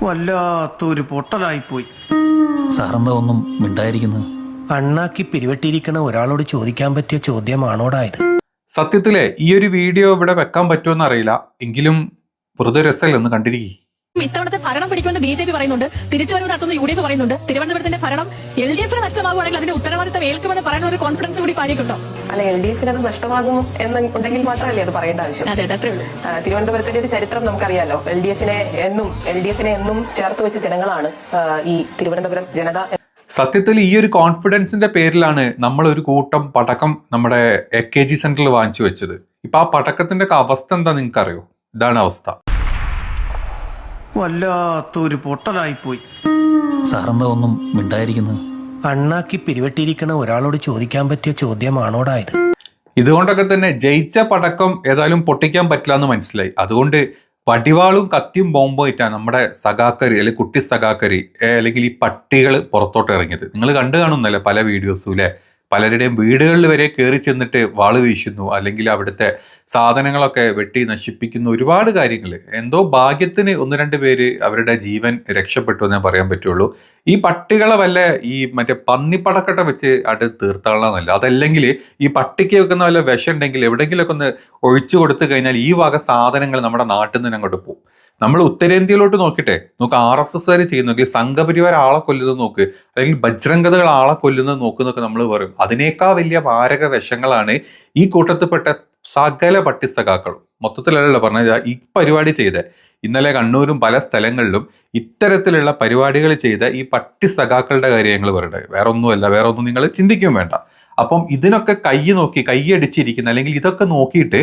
വല്ലാത്തൊരു പൊട്ടലായിപ്പോയി. സാറെന്താ ഒന്നും മിണ്ടായിരിക്കുന്നത്? അണ്ണാക്കി പിരിവെട്ടിയിരിക്കണ ഒരാളോട് ചോദിക്കാൻ പറ്റിയ ചോദ്യമാണോടാ ഇത്? സത്യത്തിലെ ഈ ഒരു വീഡിയോ ഇവിടെ വെക്കാൻ പറ്റുമെന്ന് അറിയില്ല, എങ്കിലും വെറുതെ രസമല്ലെന്ന് കണ്ടിരിക്കും. ഇത്തവണത്തെ ഭരണം പിടിക്കുമെന്ന് ബി.ജെ.പി പറയുന്നുണ്ട്, തിരിച്ചുവരവ് നടത്തുന്ന യു.ഡി.എഫ് പറയുന്നുണ്ട്. തിരുവനന്തപുരത്തിന്റെ ഭരണം എൽ.ഡി.എഫിന് നഷ്ടമാകുവാണെങ്കിൽ അതിന്റെ ഉത്തരവാദിത്തം ഏൽക്കുമെന്ന് പറയുന്ന ഒരു കോൺഫിഡൻസ് കൂടി പാലിക്കുണ്ടോ? അല്ല, എൽ.ഡി.എഫിന് അത് നഷ്ടമാകും എന്നുണ്ടെങ്കിൽ മാത്രമല്ലേ അത് പറയേണ്ട ആവശ്യം. അതെ, അത്രേ ഉള്ളൂ. തിരുവനന്തപുരത്തിന്റെ ഒരു ചരിത്രം നമുക്കറിയാലോ. എൽ ഡി എഫിനെ എന്നും ചേർത്ത് വെച്ച ജനങ്ങളാണ് ഈ തിരുവനന്തപുരം ജനത. സത്യത്തിൽ ഈ ഒരു കോൺഫിഡൻസിന്റെ പേരിലാണ് നമ്മൾ ഒരു കൂട്ടം പടക്കം നമ്മുടെ AKG സെന്ററിൽ വാങ്ങിച്ചു വെച്ചത്. ഇപ്പൊ ആ പടക്കത്തിന്റെ ഒക്കെ അവസ്ഥ എന്താ നിങ്ങൾക്ക് അറിയോ? ഇതാണ് അവസ്ഥ. വല്ലാത്തൊരു പൊട്ടലായിപ്പോയി. സാറെന്താ ഒന്നും മിണ്ടായിരിക്കുന്നത്? അണ്ണാക്കി പിരിവെട്ടിയിരിക്കണ ഒരാളോട് ചോദിക്കാൻ പറ്റിയ ചോദ്യമാണോടാ ഇത്? ഇതുകൊണ്ടൊക്കെ തന്നെ ജയിച്ച പടക്കം ഏതായാലും പൊട്ടിക്കാൻ പറ്റില്ല എന്ന് മനസ്സിലായി. അതുകൊണ്ട് വടിവാളും കത്തിയും ബോംബുമായിട്ടാണ് നമ്മുടെ സഖാക്കരി അല്ലെങ്കിൽ കുട്ടി സഖാക്കരി അല്ലെങ്കിൽ ഈ പട്ടികൾ പുറത്തോട്ട് ഇറങ്ങിയത്. നിങ്ങൾ കണ്ടു കാണുന്നല്ലേ പല വീഡിയോസും അല്ലെ? പലരുടെയും വീടുകളിൽ വരെ കയറി ചെന്നിട്ട് വാള് വീശുന്നു, അല്ലെങ്കിൽ അവിടുത്തെ സാധനങ്ങളൊക്കെ വെട്ടി നശിപ്പിക്കുന്നു, ഒരുപാട് കാര്യങ്ങൾ. എന്തോ ഭാഗ്യത്തിന് 1-2 പേര് അവരുടെ ജീവൻ രക്ഷപ്പെട്ടു എന്നേ പറയാൻ പറ്റുള്ളൂ. ഈ പട്ടികളെ വല്ല ഈ മറ്റേ പന്നിപ്പടക്കട്ട വെച്ച് തീർത്താളെന്നല്ല. അതല്ലെങ്കിൽ ഈ പട്ടിക്ക് വെക്കുന്ന വല്ല വിഷം ഉണ്ടെങ്കിൽ എവിടെയെങ്കിലുമൊക്കെ ഒന്ന് ഒഴിച്ചു കൊടുത്തു കഴിഞ്ഞാൽ ഈ വക സാധനങ്ങൾ നമ്മുടെ നാട്ടിൽ നിന്ന് അങ്ങോട്ട് പോകും. നമ്മൾ ഉത്തരേന്ത്യയിലോട്ട് നോക്കിട്ടെ, നമുക്ക് RSSകാർ ചെയ്യുന്നെങ്കിൽ സംഘപരിവാർ ആളെ കൊല്ലുന്നത് നോക്ക്, അല്ലെങ്കിൽ ബജ്രംഗതകൾ ആളെ കൊല്ലുന്നത് നോക്കുന്നൊക്കെ നമ്മൾ പറയും. അതിനേക്കാൾ വലിയ മാരക വിഷങ്ങളാണ് ഈ കൂട്ടത്തിൽപ്പെട്ട സകല പട്ടിസഖാക്കളും. മൊത്തത്തിലല്ല പറഞ്ഞ ഈ പരിപാടി ചെയ്ത ഇന്നലെ കണ്ണൂരും പല സ്ഥലങ്ങളിലും ഇത്തരത്തിലുള്ള പരിപാടികൾ ചെയ്ത ഈ പട്ടിസഖാക്കളുടെ കാര്യം ഞങ്ങൾ പറയട്ടെ. വേറെ ഒന്നും നിങ്ങൾ ചിന്തിക്കും വേണ്ട. അപ്പം ഇതിനൊക്കെ കൈയടിച്ചിരിക്കുന്ന അല്ലെങ്കിൽ ഇതൊക്കെ നോക്കിയിട്ട്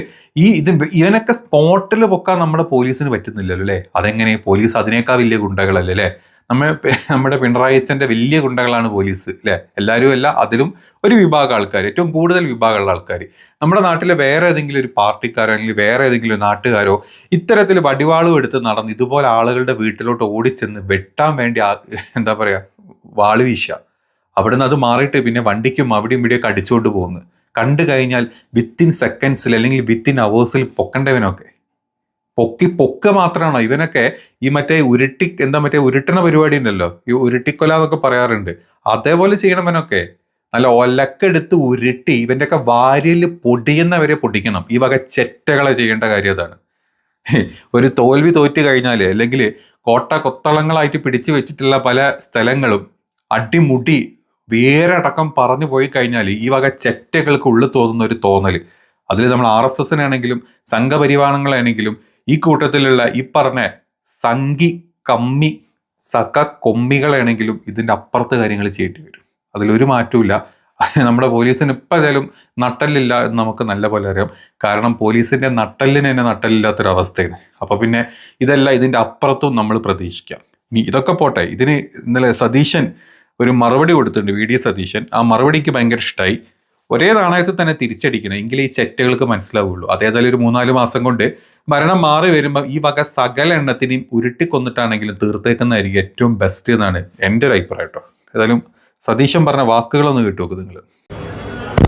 ഇവനൊക്കെ സ്പോട്ടിൽ പൊക്കാൻ നമ്മുടെ പോലീസിന് പറ്റുന്നില്ലല്ലോ അല്ലേ? അതെങ്ങനെ? പോലീസ് അതിനേക്കാൾ വലിയ ഗുണ്ടകളല്ലേ അല്ലേ? നമ്മുടെ പിണറായി അച്ഛൻ്റെ വലിയ ഗുണ്ടകളാണ് പോലീസ് അല്ലേ? എല്ലാവരും അല്ല, അതിലും ഒരു വിഭാഗം ആൾക്കാർ, ഏറ്റവും കൂടുതൽ വിഭാഗമുള്ള ആൾക്കാർ. നമ്മുടെ നാട്ടിലെ വേറെ ഏതെങ്കിലും ഒരു പാർട്ടിക്കാരോ അല്ലെങ്കിൽ വേറെ ഏതെങ്കിലും നാട്ടുകാരോ ഇത്തരത്തിൽ വടിവാളും എടുത്ത് നടന്ന് ഇതുപോലെ ആളുകളുടെ വീട്ടിലോട്ട് ഓടിച്ചെന്ന് വെട്ടാൻ വേണ്ടി എന്താ പറയുക, വാള് വീശുക. അവിടുന്ന് അത് മാറിയിട്ട് പിന്നെ വണ്ടിക്കും അവിടെയും ഇവിടെയൊക്കെ അടിച്ചുകൊണ്ട് പോകുന്നു കണ്ടു കഴിഞ്ഞാൽ വിത്തിൻ സെക്കൻഡ്സിൽ അല്ലെങ്കിൽ വിത്തിൻ അവേഴ്സിൽ പൊക്കേണ്ടവനൊക്കെ പൊക്ക മാത്രമാണോ ഇവനൊക്കെ? ഈ മറ്റേ ഉരുട്ടണ പരിപാടി ഉണ്ടല്ലോ, ഈ ഉരുട്ടിക്കൊല എന്നൊക്കെ പറയാറുണ്ട്, അതേപോലെ ചെയ്യണവനൊക്കെ നല്ല ഒലക്കെടുത്ത് ഉരുട്ടി ഇവൻ്റെയൊക്കെ വാരിയിൽ പൊടിയുന്നവരെ പൊടിക്കണം. ഈ വക ചെറ്റകളെ ചെയ്യേണ്ട കാര്യം അതാണ്. ഒരു തോൽവി തോറ്റു കഴിഞ്ഞാൽ അല്ലെങ്കിൽ കൊത്തളങ്ങളായിട്ട് പിടിച്ചു വെച്ചിട്ടുള്ള പല സ്ഥലങ്ങളും അടിമുടി വേരടക്കം പറഞ്ഞു പോയി കഴിഞ്ഞാൽ ഈ വക ചെറ്റകൾക്ക് ഉള്ളിൽ തോന്നുന്ന ഒരു തോന്നൽ, അതിൽ നമ്മൾ RSSനാണെങ്കിലും സംഘപരിവാരങ്ങളാണെങ്കിലും ഈ കൂട്ടത്തിലുള്ള ഈ പറഞ്ഞ കമ്മി കൊമ്മികളാണെങ്കിലും ഇതിൻ്റെ അപ്പുറത്ത് കാര്യങ്ങൾ ചെയ്യേണ്ടി വരും. അതിലൊരു മാറ്റമില്ല. നമ്മുടെ പോലീസിന് ഇപ്പം ഏതായാലും നട്ടല്ലില്ല എന്ന് നമുക്ക് നല്ല പോലെ അറിയാം. കാരണം പോലീസിൻ്റെ നട്ടല്ലിന് തന്നെ നട്ടല്ലില്ലാത്തൊരവസ്ഥയാണ്. അപ്പോൾ പിന്നെ ഇതിൻ്റെ അപ്പുറത്തും നമ്മൾ പ്രതീക്ഷിക്കാം. ഇനി ഇതൊക്കെ പോട്ടെ, ഇതിന് ഇന്നലെ സതീശൻ ഒരു മറുപടി കൊടുത്തിട്ടുണ്ട്, VD സതീശൻ. ആ മറുപടിക്ക് ഭയങ്കര ഇഷ്ടമായി. ഒരേ നാണയത്തിൽ തന്നെ തിരിച്ചടിക്കണം, എങ്കിൽ ഈ ചെറ്റകൾക്ക് മനസ്സിലാവുള്ളൂ. അതേതായാലും ഒരു 3-4 മാസം കൊണ്ട് ഭരണം മാറി വരുമ്പോൾ ഈ വക സകല എണ്ണത്തിനെയും ഉരുട്ടിക്കൊന്നിട്ടാണെങ്കിലും തീർത്തേക്കുന്നതായിരിക്കും ഏറ്റവും ബെസ്റ്റ് എന്നാണ് എൻ്റെ ഒരു അഭിപ്രായം കേട്ടോ. ഏതായാലും സതീശൻ പറഞ്ഞ വാക്കുകളൊന്ന് കേട്ടു നിങ്ങൾ.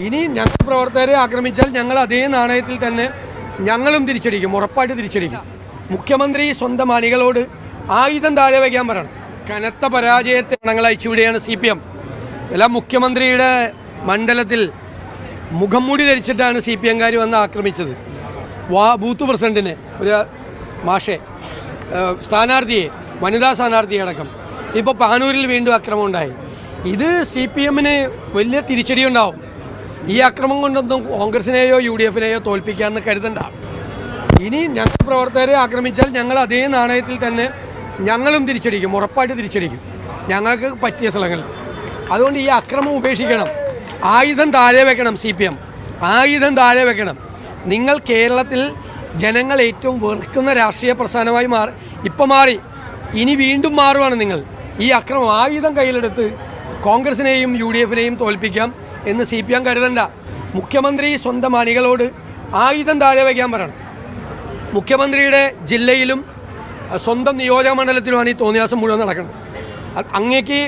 ഇനി ഞങ്ങൾ പ്രവർത്തകരെ ആക്രമിച്ചാൽ ഞങ്ങൾ അതേ നാണയത്തിൽ തന്നെ ഞങ്ങളും തിരിച്ചടിക്കും, ഉറപ്പായിട്ട് തിരിച്ചടിക്കും. മുഖ്യമന്ത്രി സ്വന്തം അണികളോട് ആയുധം താഴെ വയ്ക്കാൻ പറയണം. കനത്ത പരാജയത്തെ ഞങ്ങൾ അയച്ചുവിടുകയാണ് CPM. എല്ലാം മുഖ്യമന്ത്രിയുടെ മണ്ഡലത്തിൽ മുഖംമൂടി ധരിച്ചിട്ടാണ് CPMകാർ വന്ന് ആക്രമിച്ചത്. ബൂത്ത് പ്രസിഡന്റിനെ, ഒരു സ്ഥാനാർത്ഥിയെ, വനിതാ സ്ഥാനാർത്ഥിയെ അടക്കം. ഇപ്പോൾ പാനൂരിൽ വീണ്ടും അക്രമം ഉണ്ടായി. ഇത് CPMന് വലിയ തിരിച്ചടി ഉണ്ടാവും. ഈ അക്രമം കൊണ്ടൊന്നും കോൺഗ്രസിനെയോ UDFനെയോ തോൽപ്പിക്കാമെന്ന് കരുതണ്ട. ഇനി ഞങ്ങൾ പ്രവർത്തകരെ ആക്രമിച്ചാൽ ഞങ്ങൾ അതേ നാണയത്തിൽ തന്നെ ഞങ്ങളും തിരിച്ചടിക്കും, ഉറപ്പായിട്ട് തിരിച്ചടിക്കും, ഞങ്ങൾക്ക് പറ്റിയ സ്ഥലങ്ങളിൽ. അതുകൊണ്ട് ഈ അക്രമം ഉപേക്ഷിക്കണം, ആയുധം താഴെ വെക്കണം. CPM ആയുധം താഴെ വെക്കണം. നിങ്ങൾ കേരളത്തിൽ ജനങ്ങൾ ഏറ്റവും വെറുക്കുന്ന രാഷ്ട്രീയ പ്രസ്ഥാനമായി മാറി, ഇനി വീണ്ടും മാറുവാണ് നിങ്ങൾ. ഈ അക്രമം ആയുധം കയ്യിലെടുത്ത് കോൺഗ്രസിനെയും UDFനെയും തോൽപ്പിക്കാം എന്ന് CPM കരുതണ്ട. മുഖ്യമന്ത്രി സ്വന്തം അണികളോട് ആയുധം താഴെ വയ്ക്കാൻ പറയണം. മുഖ്യമന്ത്രിയുടെ ജില്ലയിലും സ്വന്തം നിയോജക മണ്ഡലത്തിലുമാണ് ഈ തോന്നിയാസം മുഴുവൻ നടക്കണം. അങ്ങേക്ക്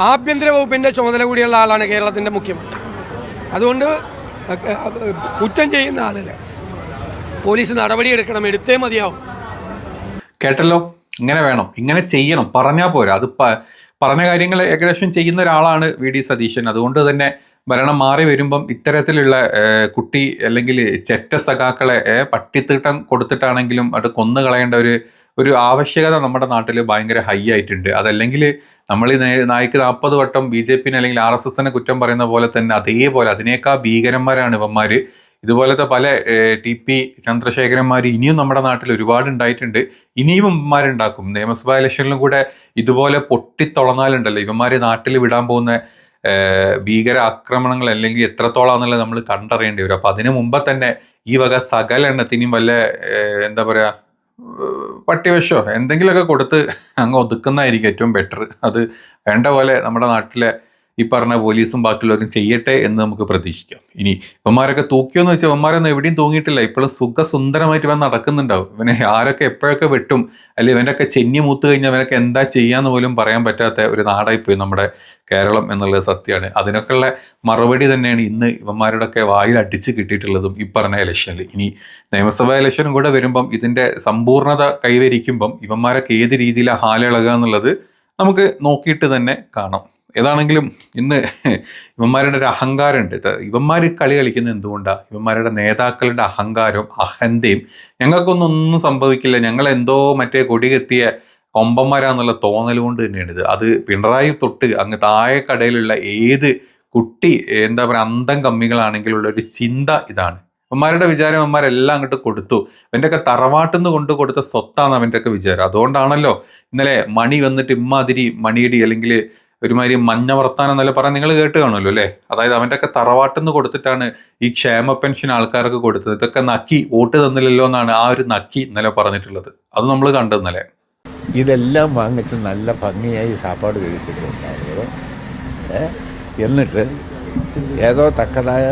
ആഭ്യന്തര വകുപ്പിൻ്റെ ചുമതല കൂടിയുള്ള ആളാണ് കേരളത്തിൻ്റെ മുഖ്യമന്ത്രി. അതുകൊണ്ട് കുറ്റം ചെയ്യുന്ന ആളിൽ പോലീസ് നടപടിയെടുക്കണം, എടുത്തേ മതിയാവും. കേട്ടല്ലോ, ഇങ്ങനെ വേണം, ഇങ്ങനെ ചെയ്യണം, പറഞ്ഞാൽ പോരാ. അത് പറഞ്ഞ കാര്യങ്ങൾ ഏകദേശം ചെയ്യുന്ന ഒരാളാണ് വി ഡി സതീശൻ. അതുകൊണ്ട് തന്നെ ഭരണം മാറി വരുമ്പം ഇത്തരത്തിലുള്ള കുട്ടി അല്ലെങ്കിൽ ചെറ്റ സഖാക്കളെ പട്ടിത്തീട്ടം കൊടുത്തിട്ടാണെങ്കിലും അത് കൊന്നു കളയേണ്ട ഒരു ആവശ്യകത നമ്മുടെ നാട്ടിൽ ഭയങ്കര ഹൈ ആയിട്ടുണ്ട്. അതല്ലെങ്കിൽ നമ്മൾ ഈ നായ്ക്ക് 40 വട്ടം BJP അല്ലെങ്കിൽ RSSനെ കുറ്റം പറയുന്ന പോലെ തന്നെ അതേപോലെ അതിനേക്കാൾ ഭീകരന്മാരാണ് ഇവന്മാർ. ഇതുപോലത്തെ പല TP ചന്ദ്രശേഖരന്മാർ ഇനിയും നമ്മുടെ നാട്ടിൽ ഒരുപാട് ഉണ്ടായിട്ടുണ്ട്. ഇനിയും ഇവന്മാരുണ്ടാക്കും. നിയമസഭാ ഇലക്ഷനിലും കൂടെ ഇതുപോലെ പൊട്ടിത്തുളർന്നാലുണ്ടല്ലോ ഇവന്മാർ നാട്ടിൽ വിടാൻ പോകുന്ന ഭീകര ആക്രമണങ്ങൾ അല്ലെങ്കിൽ എത്രത്തോളാന്നുള്ളത് നമ്മൾ കണ്ടറിയേണ്ടി വരും. അപ്പം അതിനു മുമ്പ് തന്നെ ഈ വക സകല എണ്ണത്തിനും വല്ല എന്താ പറയുക പട്ടിവശോ എന്തെങ്കിലുമൊക്കെ കൊടുത്ത് അങ്ങ് ഒതുക്കുന്നതായിരിക്കും ഏറ്റവും ബെറ്റർ. അത് വേണ്ട പോലെ നമ്മുടെ നാട്ടിലെ ഈ പറഞ്ഞ പോലീസും ബാക്കിയുള്ളവരും ചെയ്യട്ടെ എന്ന് നമുക്ക് പ്രതീക്ഷിക്കാം. ഇനി ഇവന്മാരൊക്കെ തൂക്കിയോന്ന് വെച്ചാൽ ഇവന്മാരൊന്നും എവിടെയും തൂങ്ങിയിട്ടില്ല. ഇപ്പോഴും സുഖസുന്ദരമായിട്ട് ഇവൻ നടക്കുന്നുണ്ടാവും. ഇവനെ ആരൊക്കെ എപ്പോഴൊക്കെ വെട്ടും അല്ലെങ്കിൽ ഇവനൊക്കെ ചെന്നി മൂത്ത് കഴിഞ്ഞാൽ ഇവനൊക്കെ എന്താ ചെയ്യാന്ന് പോലും പറയാൻ പറ്റാത്ത ഒരു നാടായിപ്പോയി നമ്മുടെ കേരളം എന്നുള്ളത് സത്യമാണ്. അതിനൊക്കെയുള്ള മറുപടി തന്നെയാണ് ഇന്ന് ഇവന്മാരുടെയൊക്കെ വായിൽ അടിച്ച് കിട്ടിയിട്ടുള്ളതും ഈ പറഞ്ഞ ഇലക്ഷനിൽ. ഇനി നിയമസഭാ ഇലക്ഷനും കൂടെ വരുമ്പം ഇതിൻ്റെ സമ്പൂർണ്ണത കൈവരിക്കുമ്പം ഇവന്മാരൊക്കെ ഏത് രീതിയിലാണ് ഹാലിളകുക എന്നുള്ളത് നമുക്ക് നോക്കിയിട്ട് തന്നെ കാണാം. ഏതാണെങ്കിലും ഇന്ന് ഇവന്മാരുടെ ഒരു അഹങ്കാരമുണ്ട്. ഇവന്മാർ കളി കളിക്കുന്നത് എന്തുകൊണ്ടാണ്? ഇവന്മാരുടെ നേതാക്കളുടെ അഹങ്കാരവും അഹന്തയും ഞങ്ങൾക്കൊന്നും സംഭവിക്കില്ല, ഞങ്ങൾ എന്തോ മറ്റേ കൊടികെത്തിയ കൊമ്പന്മാരാന്നുള്ള തോന്നൽ കൊണ്ട് തന്നെയാണിത്. അത് പിണറായി തൊട്ട് അങ്ങ് താഴെക്കടയിലുള്ള ഏത് കുട്ടി എന്താ പറയുക അന്തം കമ്മികളാണെങ്കിലുള്ള ഒരു ചിന്ത ഇതാണ്. ഇവന്മാരുടെ വിചാരം ഇവന്മാരെല്ലാം അങ്ങോട്ട് കൊടുത്തു. ഇവൻ്റെയൊക്കെ തറവാട്ടിൽ നിന്ന് കൊണ്ട് കൊടുത്ത സ്വത്താണ് അവൻ്റെയൊക്കെ വിചാരം. അതുകൊണ്ടാണല്ലോ ഇന്നലെ മണി വന്നിട്ട് ഇമ്മാതിരി മണിയടി അല്ലെങ്കിൽ ഒരുമാതിരി മഞ്ഞ വർത്താനം എന്നല്ല പറയാൻ നിങ്ങൾ കേട്ട് കാണുമല്ലോ അല്ലേ. അതായത് അവൻ്റെയൊക്കെ തറവാട്ടിൽ നിന്ന് കൊടുത്തിട്ടാണ് ഈ ക്ഷേമ പെൻഷൻ ആൾക്കാർക്ക് കൊടുത്തത്. ഇതൊക്കെ നക്കി വോട്ട് തന്നില്ലല്ലോ എന്നാണ് ആ ഒരു നക്കി ഇന്നലെ പറഞ്ഞിട്ടുള്ളത്. അത് നമ്മൾ കണ്ടു ഇന്നലെ. ഇതെല്ലാം വാങ്ങിച്ച് നല്ല ഭംഗിയായി സാപ്പാട് കഴിച്ചിട്ടുണ്ടാവുന്നത്. എന്നിട്ട് ഏതോ തക്കതായ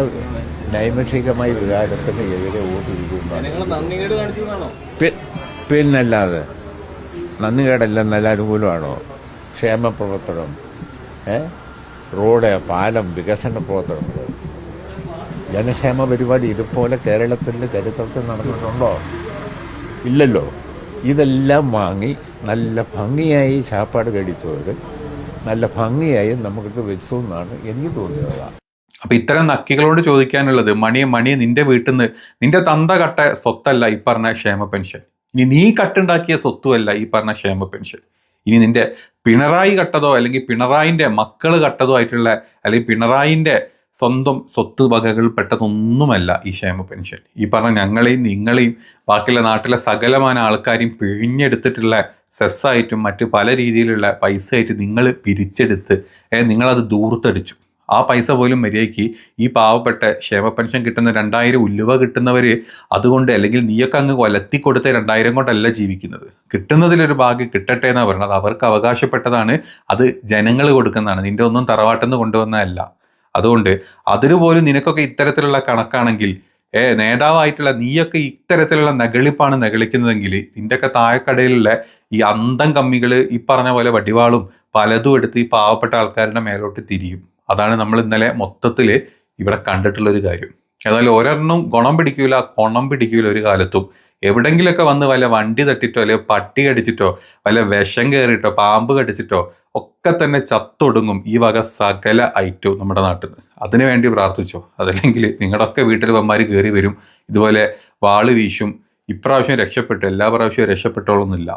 നൈമിഷികമായ വികാരത്തിന് എതിരെ വോട്ട് ചെയ്യുന്നു. പിന്നല്ലാതെ നന്ദികേടല്ല, നല്ല അനുകൂലമാണോ? ക്ഷേമ പ്രവർത്തനം, റോഡ്, പാലം, വികസന പ്രവർത്തനങ്ങൾ, ജനക്ഷേമ പരിപാടി ഇതുപോലെ കേരളത്തിൻ്റെ ചരിത്രത്തിൽ നടന്നിട്ടുണ്ടോ? ഇല്ലല്ലോ. ഇതെല്ലാം വാങ്ങി നല്ല ഭംഗിയായി ചാപ്പാട് കഴിച്ചവർ നല്ല ഭംഗിയായി നമുക്ക് വെച്ചു എന്നാണ് എനിക്ക് തോന്നിയത്. അപ്പൊ ഇത്തരം നക്കികളോട് ചോദിക്കാനുള്ളത്, മണി നിന്റെ വീട്ടിൽ നിന്ന് നിന്റെ തന്ത കട്ട സ്വത്തല്ല ഈ പറഞ്ഞ ക്ഷേമ പെൻഷൻ. ഇനി നീ കട്ടുണ്ടാക്കിയ സ്വത്തുമല്ല ഈ പറഞ്ഞ ക്ഷേമ പെൻഷൻ. ഇനി നിന്റെ പിണറായി കട്ടതോ അല്ലെങ്കിൽ പിണറായിൻ്റെ മക്കൾ കട്ടതോ ആയിട്ടുള്ള അല്ലെങ്കിൽ പിണറായിൻ്റെ സ്വന്തം സ്വത്ത് വകകൾ പെട്ടതൊന്നുമല്ല ഈ ക്ഷേമ പെൻഷൻ. ഈ പറഞ്ഞ ഞങ്ങളെയും നിങ്ങളെയും ബാക്കിയുള്ള നാട്ടിലെ സകലമായ ആൾക്കാരെയും പിഴിഞ്ഞെടുത്തിട്ടുള്ള സെസ്സായിട്ടും മറ്റ് പല രീതിയിലുള്ള പൈസ ആയിട്ട് നിങ്ങൾ പിരിച്ചെടുത്ത് നിങ്ങളത് ദൂർത്തടിച്ചു. ആ പൈസ പോലും മര്യാദയ്ക്ക് ഈ പാവപ്പെട്ട ക്ഷേമ പെൻഷൻ കിട്ടുന്ന 2000 ഉലുവ കിട്ടുന്നവർ അതുകൊണ്ട് അല്ലെങ്കിൽ നീയൊക്കെ അങ്ങ് കൊലത്തി കൊടുത്ത 2000 കൊണ്ടല്ല ജീവിക്കുന്നത്. കിട്ടുന്നതിലൊരു ഭാഗ്യം കിട്ടട്ടെ എന്നാണ് പറയുന്നത്. അവർക്ക് അവകാശപ്പെട്ടതാണ്, അത് ജനങ്ങൾ കൊടുക്കുന്നതാണ്, നിന്റെ ഒന്നും തറവാട്ടിൽ നിന്ന് കൊണ്ടുവന്നതല്ല. അതുകൊണ്ട് അതിനുപോലും നിനക്കൊക്കെ ഇത്തരത്തിലുള്ള കണക്കാണെങ്കിൽ നേതാവായിട്ടുള്ള നീയൊക്കെ ഇത്തരത്തിലുള്ള നകളിപ്പാണ് നകളിക്കുന്നതെങ്കിൽ നിൻ്റെയൊക്കെ താഴെക്കടയിലുള്ള ഈ അന്തം കമ്മികൾ ഈ പറഞ്ഞ പോലെ വടിവാളും പലതും എടുത്ത് ഈ പാവപ്പെട്ട ആൾക്കാരുടെ മേലോട്ട് തിരിയും. അതാണ് നമ്മൾ ഇന്നലെ മൊത്തത്തിൽ ഇവിടെ കണ്ടിട്ടുള്ളൊരു കാര്യം. ഏതായാലും ഒരെണ്ണം കൊണം പിടിക്കൂല ഒരു കാലത്തും. എവിടെങ്കിലൊക്കെ വന്ന് വല്ല വണ്ടി തട്ടിട്ടോ അല്ലെങ്കിൽ പട്ടി കടിച്ചിട്ടോ വല്ല വിഷം കയറിയിട്ടോ പാമ്പ് കടിച്ചിട്ടോ ഒക്കെ തന്നെ ചത്തൊടുങ്ങും ഈ വക സകല ഐറ്റവും നമ്മുടെ നാട്ടിൽ നിന്ന്. അതിനു വേണ്ടി പ്രാർത്ഥിച്ചോ. അതല്ലെങ്കിൽ നിങ്ങളുടെയൊക്കെ വീട്ടിൽ വന്മാർ കയറി വരും, ഇതുപോലെ വാള് വീശും. ഇപ്രാവശ്യം രക്ഷപ്പെട്ടു, എല്ലാ പ്രാവശ്യവും രക്ഷപ്പെട്ടോളൊന്നുമില്ല.